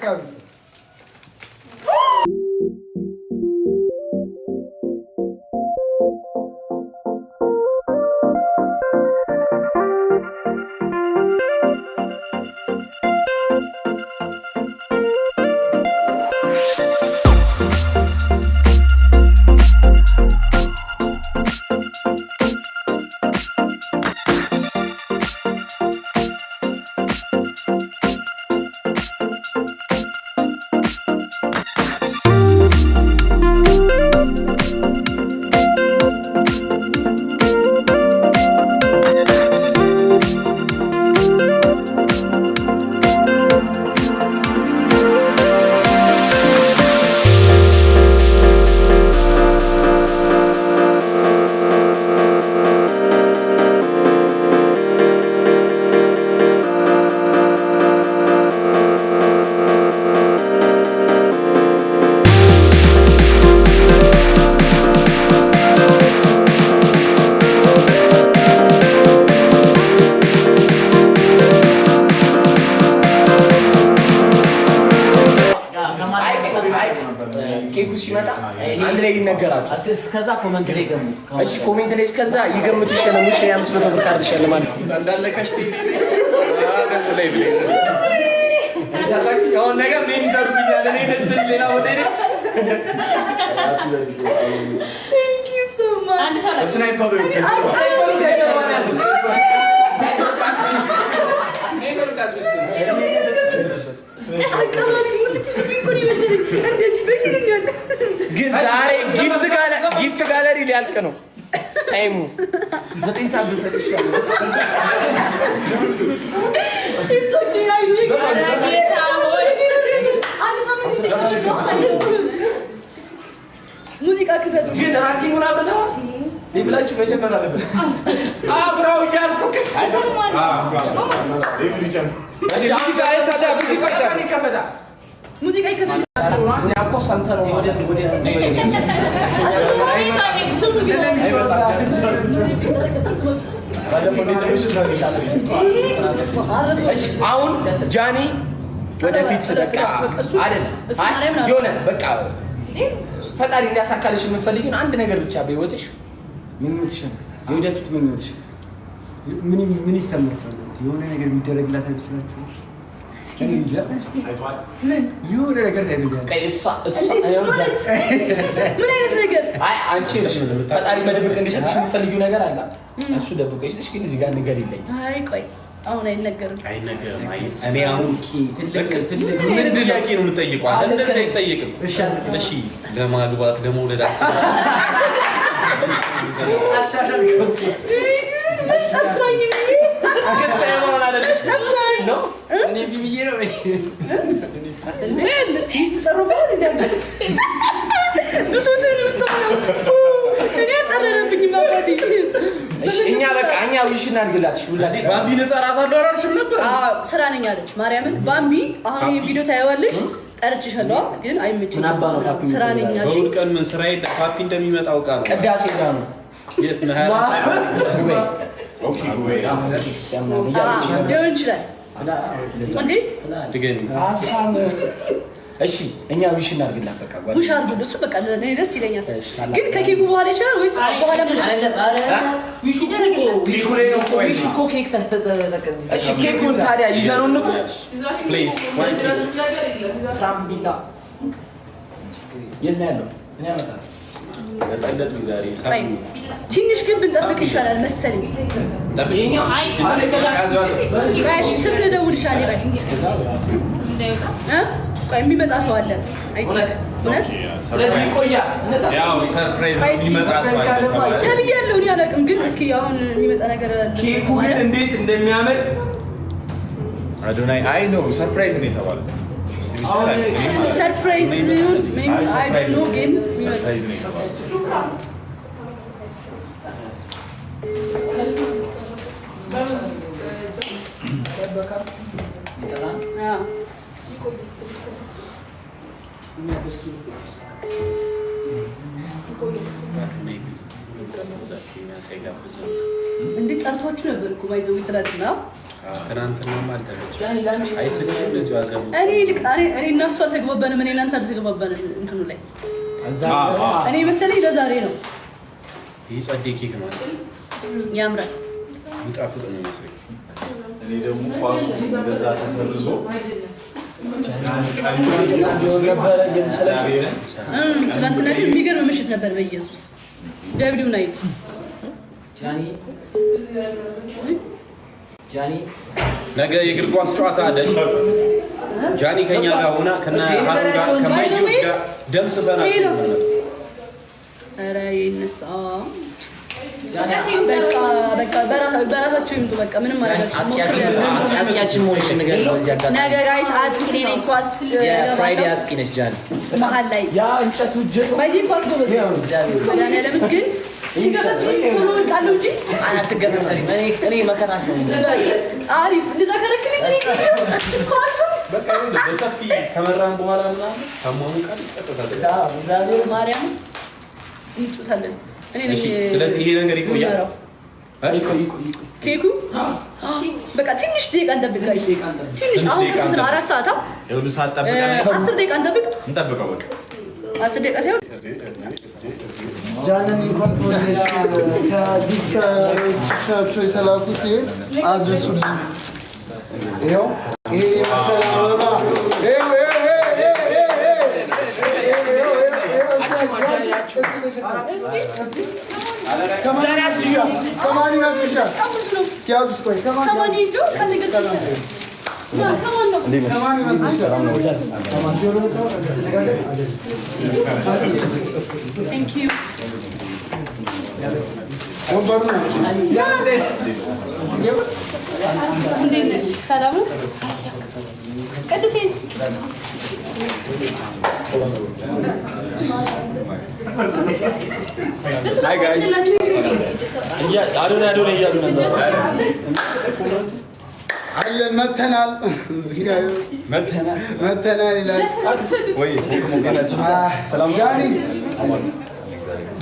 አካባቢ ኬኩ ሲመጣ አንድ ላይ ይነገራል። እስከዛ ኮሜንት ላይ ገምቱ። እሺ ኮሜንት ላይ እስከዛ ይገምቱ። ይሸለሙ። 500 ብር ካርድ ይሸልማል። እንዳለከሽ ላይ ብለ ያው ነገር ምን ይሰሩኛል? እኔ ለዚህ ሌላ ወደ እኔ Thank you so much. ስናይፐሩ ግን ዛሬ ጊፍት ጋለሪ ሊያልቅ ነው። ታይሙ 9 ሰዓት ብሰጥሽ ሙዚቃ ክፈቱ። ግን ራንኪንጉን አብረታው ሊብላችሁ መጀመር አለበት። አብረው እያልኩ ሙዚቃ ይከፈታል። እኮ ሰምተህ ነው አሁን ጃኒ ወደፊት በቃ አይደለም የሆነ በቃ ፈጣሪ እንዲያሳካልሽ የምትፈልጊውን አንድ ነገር ብቻ በህይወትሽ ምኞትሽ ነው። የወደፊት ምኞትሽ ምን ይሰማሻል? የሆነ ነገር የሚደረግላት አይመስላችሁ? የሆነ ነገር ምን አይነት ነገር? አይ አንቺ ነሽ ፈጣሪ በድብቅ እንዲሰጥሽ የምትፈልጊው ነገር አለ። እሱ ደብቆ ይስጥሽ፣ ግን እዚህ ጋር ንገር ይለኝ። አይ ቆይ አሁን አይነገርም። እኔ አሁን ትልቅ ምን ጥያቄ ነው የምጠይቀው? እንደዚህ አይጠየቅም። እሺ ለማግባት ለመውለድ አስባ እኔ ቢብዬ ነው እኛ በቃ እኛ ዊሽ እናድርግላት። ሁላችን ባምቢን እጠራታለሁ አላልሽም ነበር? ስራ ነኝ አለች ማርያምን። ባምቢ አሁን ይሄን ቪዲዮ ታየዋለሽ። ጠርጭሻለሁ ግን አይመችም። ስራ ነኝ አለች። በሁሉ ቀን ምን ስራ የለ። ፓፒ እንደሚመጣው ቃል ነው። ቅዳሴ ጋር ነው። የት ነው? ኦኬ ወይ ሊሆን ይችላል እንዴ? ድገሚ። እሺ እኛ ዊሽ እናድርግላት። በቃ ጓድ ዊሽ አድርጉ። እሱ በቃ ለኔ ደስ ይለኛል። ግን ከኬኩ በኋላ ይችላል ወይስ በኋላ ምን አለ? ዊሹ ደረገው። ዊሹ ላይ ነው። ዊሹ እኮ ኬክ ተተከዘ። እሺ ኬኩን ታዲያ ይዘነው እንቁ ፕሊዝ ትራምፕ ቢላ የት ነው ያለው? እኔ አመጣለሁ። ለጠለጡ ዛሬ ትንሽ ግን ብንጠብቅ ይሻላል መሰለኝ። ይሄኛው ባይሽ ስልክ ልደውልልሻለሁ። ይበል እንዳይወጣ ቆይ የሚመጣ ሰው አለ። እውነት ስለዚህ ይቆያል። ያው ሰርፕራይዝ ሊመጣ ሰው አለ ተብያለሁ። እኔ አላውቅም፣ ግን እስኪ አሁን የሚመጣ ነገር አለ። ኬኩ ግን እንዴት እንደሚያምር አዶናይ አይ ኖ ሰርፕራይዝ ነው የተባለው። እስቲ ብቻ ሰርፕራይዝ ይሁን ምን አይ ዶንት ኖ፣ ግን የሚመጣ ሰርፕራይዝ ነው የተባለው። አዎ እንዴ ጠርቷችሁ ነበር እኮ ባይዘው ትናንትና ማለት ነው። አይስልሽ እንደዚህ አዘሙ እኔ እና እሱ አልተግባባንም። እኔ እናንተ አልተግባባንም። እንትኑ ላይ እኔ መሰለኝ ለዛሬ ነው። ይሄ ጸዴ ኬክ ነው ያምራል። ይጣፍጥ ነው መሰለኝ። እኔ ደግሞ ኳሱ እንደዛ ተሰርዞ ትናንትና ግን የሚገርም ምሽት ነበር። በኢየሱስ ደብሊው ናይት ጃኒ ነገ የእግር ኳስ ጨዋታ አለሽ። ጃኒ ከኛ ጋር ሆና ከማይጆች ጋር ደምስሰናል። ኧረ ይነሳ በቃ በራሳቸው ይምጡ። በቃ ምንም አጥቂያችን መሆንሽ ነገር ነው። እዚህ አጋጣሚ ነገ ጋይስ አጥቂ ነኝ። ኳስ ፍራይዴ አጥቂ ነሽ ጃኒ። መሀል ላይ ያ እንጨቱ ጀት በዚህ ኳስ ጎበዝ ያኔ ለምን ግን ሲገበት ቶሎ ወጣሉ እንጂ አትገበተሪም። እኔ መከታት ነው። አሪፍ እንደዛ ከረክልኝ ኳስ በቃ በሰፊ ከመራን በኋላ ምናምን ታማሙ ቃል ተጠጣጣ እግዚአብሔር ማርያም እንጩታለን። ስለዚህ ይሄ ነገር ይቆያል። ኬኩ በቃ ትንሽ ደቂቃ እንጠብቅ ጋይስ። ትንሽ አሁን ስንት ነው? 4 ሰዓት የሁሉ ሰዓት ጠብቀን 10 ደቂቃ እንጠብቀው። በቃ 10 ደቂቃ ሳይሆን ጃንን እንኳን ተወለሽ ከዲካቸው የተላኩት አድርሱልኝ። ይኸው ይሄ የመሰለ አበባ ከማን ይመስልሻል? ያዙት ቆይ ከማን ይመስልሻል? Hi guys. አዶና እያሉ ነበር። አለን መተናል ይላል። ወይ ሰላም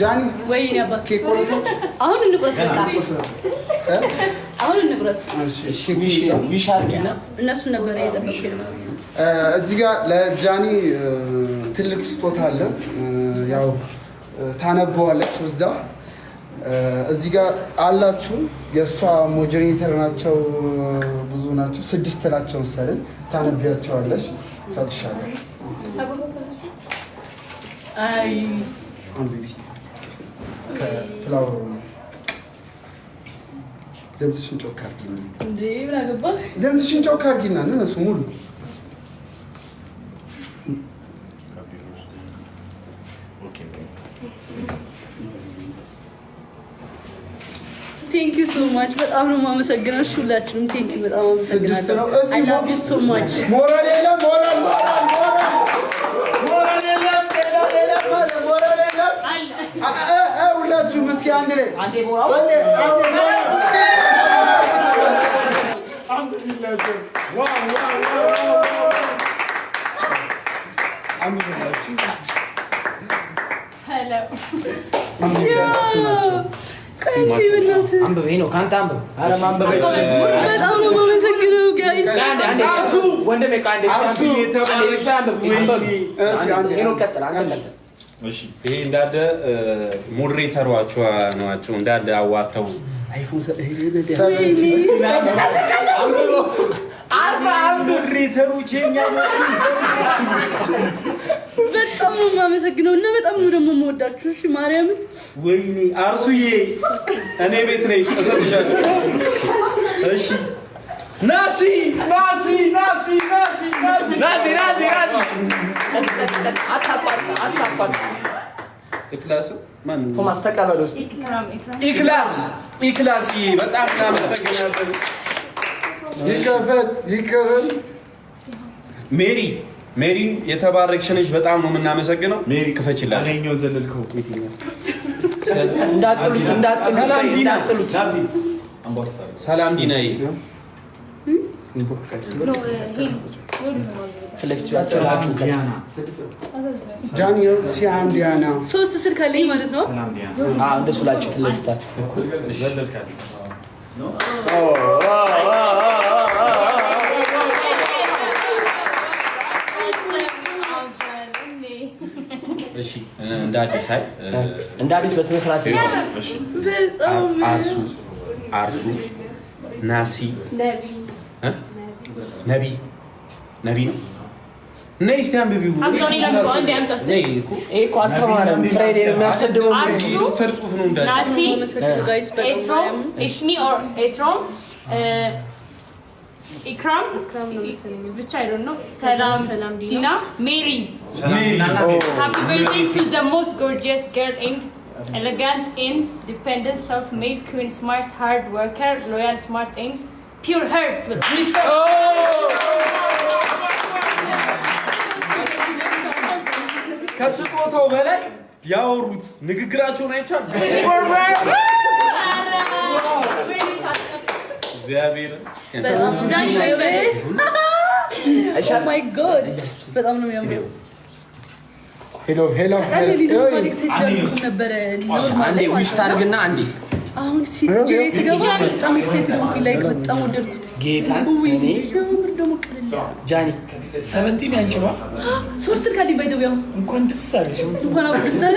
ጃኒ ወይ ያባ ኬክ ቆረሰች። አሁን እንቁረስ። በቃ አሁን እንቁረስ። እሺ ይሻርኪና እነሱ ነበር የጠበቁት። እዚህ ጋር ለጃኒ ትልቅ ስጦታ አለ። ያው ታነበዋለች ወስዳ እዚህ ጋር አላችሁ። የእሷ ሞዴሬተር ናቸው፣ ብዙ ናቸው፣ 6 ናቸው መሰለኝ። ታነቢያቸዋለች። ታትሻለች። አይ አንብቢ። ከፍላወሩ ነው። ድምፅሽን ጮክ አድርጊና እንዴ ምን አገባ? ድምፅሽን ጮክ አድርጊና እነሱ ሙሉ ቴንክ ዩ ሶ ማች። በጣም ነው የማመሰግነው። ሁላችንም ቴንክ ዩ በጣም አመሰግናለሁ። አይ ላቭ ዩ ሶ ማች። ሞራል የለም ሞራል ሁላችሁም እስኪ አንድ ላይ በጣም ነው የማመሰግነው ጋይስ። ይሄ እንዳለ ሞዴሬተሯቸው ናቸው። እንዳለ አዋተው አይፎን በጣም ነው የማመሰግነው እና በጣም ነው ደግሞ የምወዳችሁ። እሺ ማርያምን ወይኔ አርሱዬ እኔ ቤት ነኝ እሰጥሻለሁ። እሺ ናሲ ኢክላስ ማን ቶማስ ተቀበል ውስጥ ኢክላስ በጣም እናመሰግናለን። ይከፈል ሜሪ የተባረክሽ ነሽ። በጣም ነው የምናመሰግነው። ሜሪ ክፈችላችሁ። አኔኛው ዘለልከው እንዳጥሉት ሰላም ዲናዬ ፍለፍት ያላችሁ ጃኒዮ ሲያን ዲያና 3 ስልክ አለኝ ማለት ነው እንደሱ ላችሁ ፍለፍታችሁ እሺ እንደ አዲስ በስነ ስርዓት እሺ አርሱ ናሲ ነቢ ነው ነይ እስቲ አንብቢው አብዞኒ ለምቆ አንዴ አምጣስ ነይ እኮ አልተማረም ፍራይዴ ነው የሚያስደበው ተርጹፍ ነው እንዳለ ናሲ ኤስሮም ኢስሚ ኦር ኤስሮም ኢክራም which I don't know Salam Dina Mary happy birthday to the most gorgeous girl in elegant independent self-made queen smart hard worker loyal smart and pure heart ከስጦታው በላይ ያወሩት ንግግራቸውን አይቻል እግዚአብሔር በጣም ማይ ጎድ በጣም ነው የሚያምረው ሄሎ አንዴ ዊሽ ታርግና አንዴ አሁን ሲገባ በጣም ኤክሳይትድ ሆንኩኝ ላይክ በጣም ወደድኩት ጌታን እኔ ሲያምር ደግሞ ቀለል ጃኒ 17 ያንቺባ 3 ስልክ አለኝ ባይደውያው እንኳን ደስ አለሽ እንኳን አብሮ ደስ አለ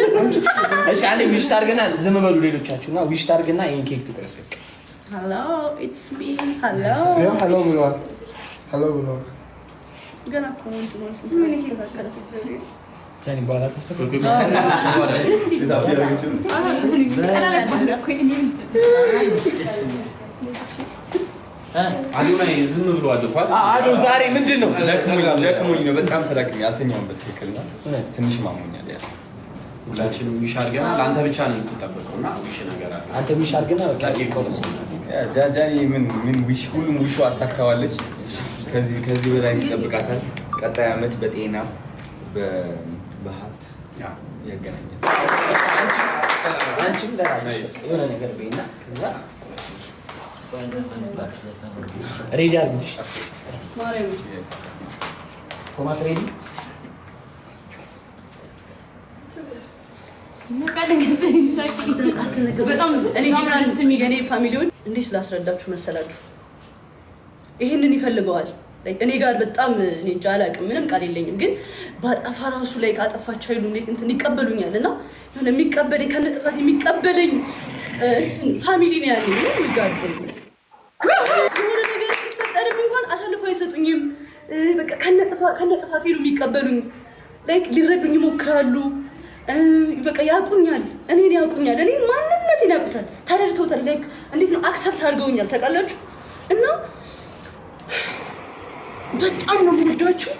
እሺ አንዴ ዊሽ ታርግና ዝም በሉ ሌሎቻችሁና ዊሽ ታርግና ይሄን ኬክ ትቆረስ hello it's me hello ብሎ ገና ኮሜንት ነው ምን ይስተካከለ ጃኒ ባላ ተስተካከለ አዱና ዝም ብሏል እኮ አዱ ዛሬ ምንድነው ለክሞኝ ነው በጣም ተዳክሜ አልተኛውም በትክክል ነው ትንሽ ማሞኛል ያ ሁላችንም ዊሽ አድርገናል ለአንተ ብቻ ነው የምትጠበቀውና ዊሽ ነገር አለ አንተ ዊሽ አድርገና በቃ ይቆረስ ጃኒ ምን ዊሽ ሁሉም ዊሹ አሳካዋለች ከዚህ በላይ ይጠብቃታል ቀጣይ አመት በጤና በሀብት ያገናኛል አንቺም ለራስሽ የሆነ ነገር በይና ከዛ ሬዲ አድርጉሽ ማርያም ቶማስ ሬዲ በጣም እኔ ፋሚሊውን እንዴት ላስረዳችሁ መሰላችሁ ይሄንን ይፈልገዋል እኔ ጋር በጣም እኔ እንጃ አላውቅም ምንም ቃል የለኝም ግን ባጠፋ ራሱ ላይ ካጠፋች ኃይሉ እንትን ይቀበሉኛልና የሆነ የሚቀበለኝ ከነጥፋት የሚቀበለኝ ፋሚሊ ነው ያለኝ ነው ይጋርኩኝ የሆነ ነገር ሲፈጠርም እንኳን አሳልፈው አይሰጡኝም በቃ ከነጥፋት ሄዱ የሚቀበሉኝ ላይክ ሊረዱኝ ይሞክራሉ በቃ ያቁኛል እኔን ያቁኛል እኔ ማንነቴን ያቁታል ተረድተውታል ላይክ እንዴት ነው አክሰፕት አድርገውኛል ታውቃላችሁ እና በጣም ነው የምወዳችሁ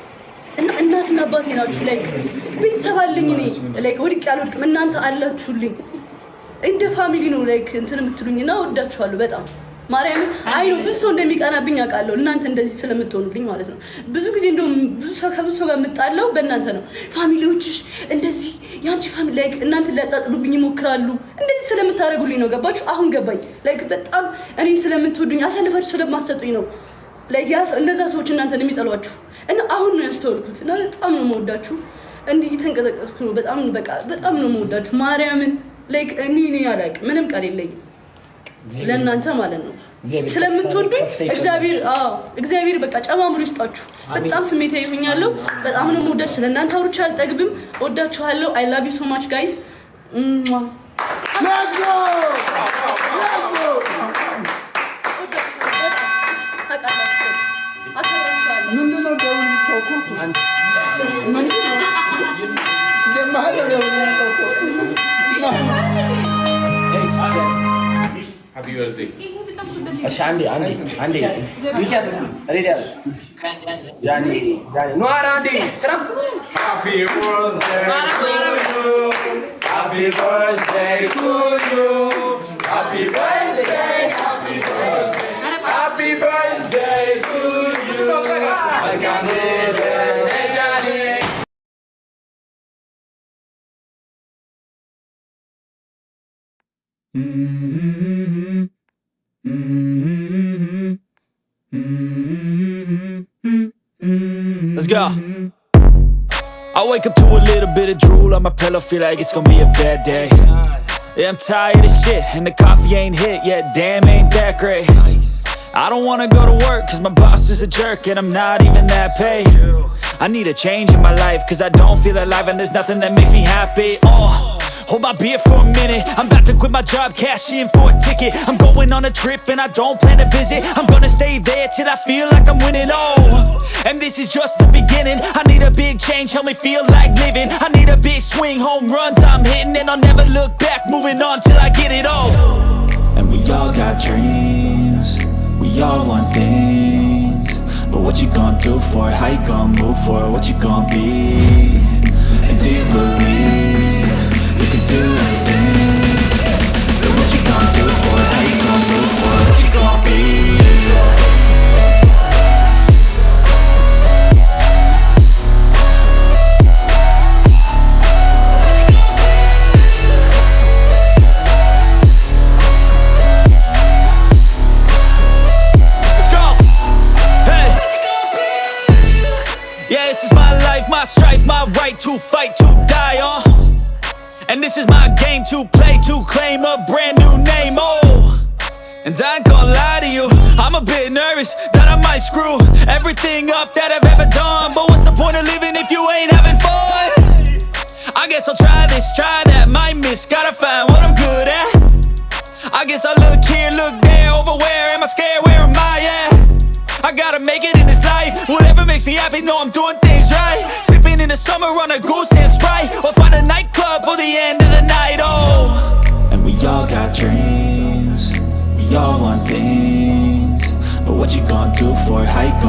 እና እናትና አባቴ ናችሁ ላይክ ቤተሰብ አለኝ እኔ ላይክ ወድቄ አልወድቅም እናንተ አላችሁልኝ እንደ ፋሚሊ ነው ላይክ እንትን የምትሉኝና ወዳችኋለሁ በጣም ማርያም አይ ነው ብዙ ሰው እንደሚቀናብኝ አውቃለሁ እናንተ እንደዚህ ስለምትሆኑልኝ ማለት ነው ብዙ ጊዜ እንደውም ከብዙ ሰው ጋር የምጣለው በእናንተ ነው ፋሚሊዎችሽ እንደዚህ ያንቺ ፋሚሊ ላይክ እናንተ ሊያጣጥሉብኝ ይሞክራሉ እንደዚህ ስለምታደርጉልኝ ነው ገባችሁ አሁን ገባኝ ላይክ በጣም እኔ ስለምትወዱኝ አሳልፋችሁ ስለማሰጡኝ ነው ላይክ እነዛ ሰዎች እናንተን የሚጠሏችሁ እና አሁን ነው ያስተዋልኩት እና በጣም ነው የምወዳችሁ እንዲህ ተንቀጠቀጥኩ ነው በጣም ነው የምወዳችሁ ማርያምን ላይክ እኔ አላውቅም ምንም ቃል የለኝም ለእናንተ ማለት ነው ስለምትወዱኝ እግዚአብሔር በቃ ጨማምሮ ይስጣችሁ በጣም ስሜታዊ ሆኛለሁ በጣም ነው የምወዳችሁ ስለእናንተ አውርቼ አልጠግብም እወዳችኋለሁ I love you so much guys let's go ምንድነው ደውል የምታውቁት ምንድነው ለማህበር ደውል የምታውቁት ሃፒ በርዝዴይ እሺ አንዴ ዊኪያስ ሬዲ አለ ጃኒ ኖ አራንዴ ስራም ሃፒ በርዝዴይ ቱ ዩ ሃፒ በርዝዴይ ሃፒ በርዝዴይ ቱ ዩ መልካም ልደት ጃኒ Mm-hmm. Let's go. I wake up to a little bit of drool on my pillow, feel like it's gonna be a bad day. Yeah, I'm tired of shit, and the coffee ain't hit yet, damn, ain't that great. I don't wanna go to work, cause my boss is a jerk, and I'm not even that paid. I need a change in my life, cause I don't feel alive, and there's nothing that makes me happy. Hold my beer for a minute, I'm about to quit my job, cash in for a ticket. I'm going on a trip and I don't plan to visit. I'm gonna stay there till I feel like I'm winning, and this is just the beginning. I need a big change, help me feel like living. I need a big swing, home runs I'm hitting, and I'll never look back, moving on till I get it all. And we all got dreams, we all want things, but what you gonna do for it? How you gonna move for it? What you gonna be? And do you believe you can do anything? But what you gonna do for it? How you gonna move for it? What you gonna be? Let's go! Hey! Yeah, this is my life, my strife, my right to fight, to die on. And this is my game to play, to claim a brand new name, And I ain't gonna lie to you, I'm a bit nervous that I might screw everything up that I've ever done. But what's the point of living if you ain't having fun? I guess I'll try this, try that, might miss, gotta find what I'm good at. I guess I look here, look there, over where am I scared, where am I at? I gotta make it in this life, whatever makes me happy, know I'm doing things right. Sipping in the summer on a goose and Sprite, or find a nightclub for the end of the night, And we all got dreams, we all want things, but what you gonna do for it? How you gonna